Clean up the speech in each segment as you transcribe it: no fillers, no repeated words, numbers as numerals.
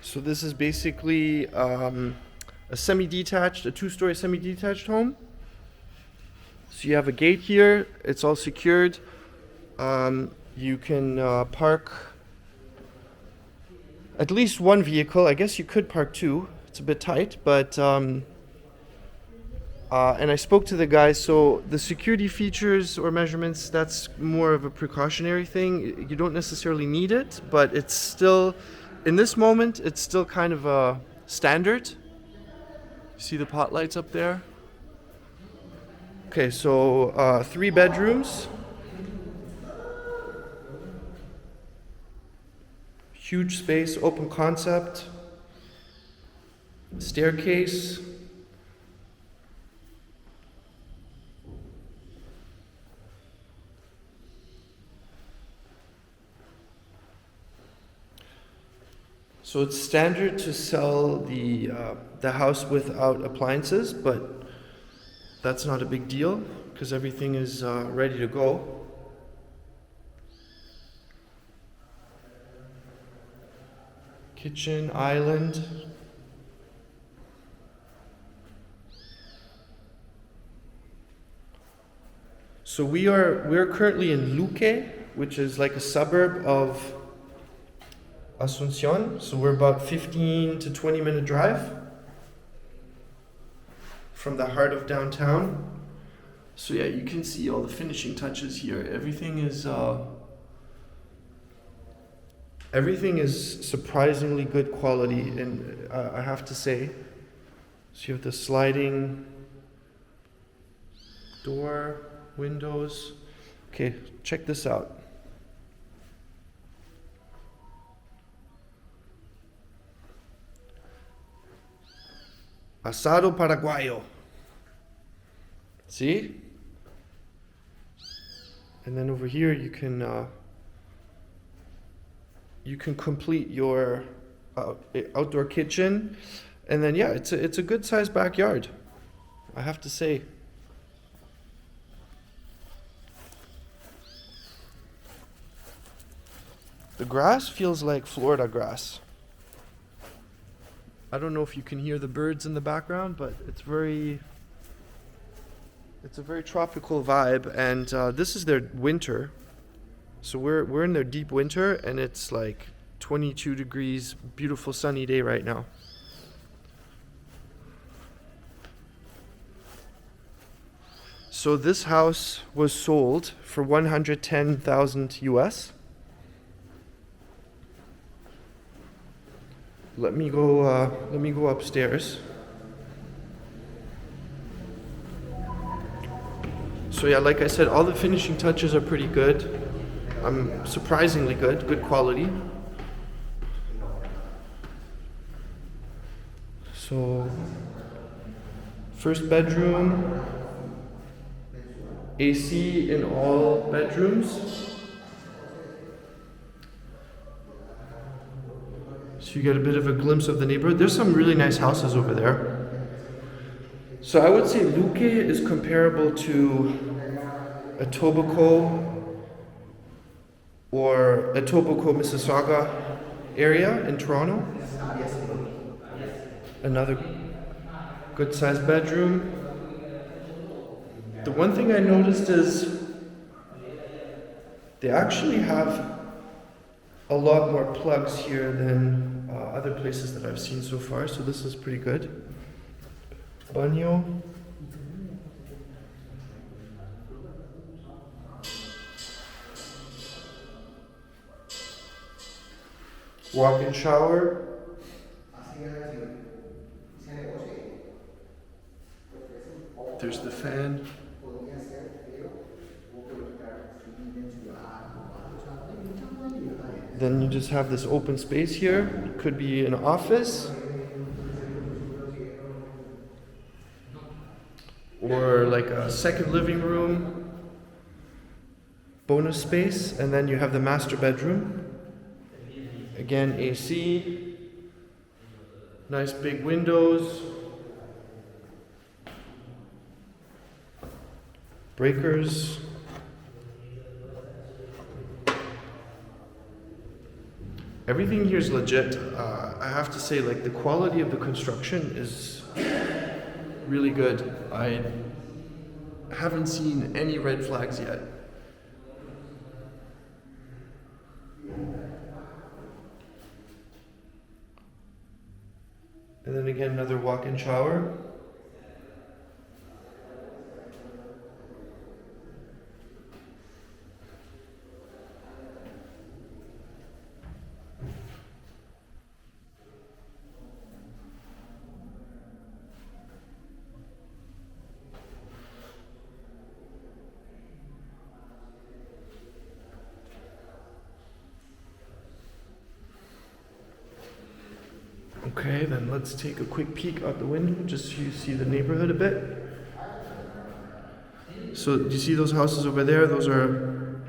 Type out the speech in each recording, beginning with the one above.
So this is basically a semi-detached, a two-story semi-detached home. So you have a gate here. It's all secured. You can park at least one vehicle. I guess you could park two. It's a bit tight, but and I spoke to the guys. So the security features or measurements, that's more of a precautionary thing. You don't necessarily need it, but it's still, in this moment, it's still kind of a standard. You see the pot lights up there? Okay, so 3 bedrooms. Huge space, open concept. Staircase. So it's standard to sell the house without appliances, but that's not a big deal because everything is ready to go. Kitchen, island. So we're currently in Luque, which is like a suburb of Asuncion. So we're about 15 to 20 minute drive from the heart of downtown. So yeah, you can see all the finishing touches here. Everything is surprisingly good quality, and I have to say. So you have the sliding door, windows. Okay, check this out. Asado Paraguayo. See? And then over here you can complete your outdoor kitchen, and then yeah, it's a good sized backyard, I have to say. The grass feels like Florida grass. I don't know if you can hear the birds in the background, but it's a very tropical vibe, and this is their winter. So we're in their deep winter, and it's like 22 degrees, beautiful sunny day right now. So this house was sold for 110,000 US. Let me go upstairs. So yeah, like I said, all the finishing touches are pretty good. Surprisingly good quality. So, first bedroom, AC in all bedrooms. So you get a bit of a glimpse of the neighborhood. There's some really nice houses over there. So I would say Luque is comparable to Etobicoke or Etobicoke, Mississauga area in Toronto. Another good sized bedroom. The one thing I noticed is they actually have a lot more plugs here than other places that I've seen so far, so this is pretty good. Banyo. Walk-in shower. There's the fan. Then you just have this open space here. It could be an office or like a second living room, bonus space, and then you have the master bedroom. Again, AC, nice big windows, breakers. Everything here is legit. I have to say, like, the quality of the construction is really good. I haven't seen any red flags yet. And then again, another walk-in shower. Okay, then let's take a quick peek out the window just so you see the neighborhood a bit. So, do you see those houses over there? Those are,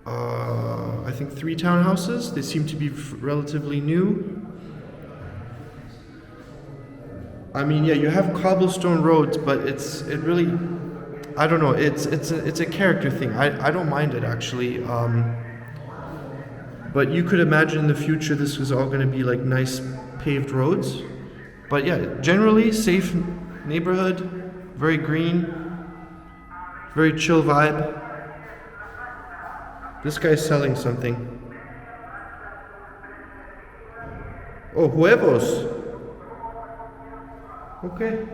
I think, 3 townhouses. They seem to be relatively new. I mean, yeah, you have cobblestone roads, but it really, I don't know. It's a character thing. I don't mind it actually. But you could imagine in the future this is all going to be like nice paved roads. But yeah, generally safe neighborhood, very green, very chill vibe. This guy's selling something. Oh, huevos. Okay.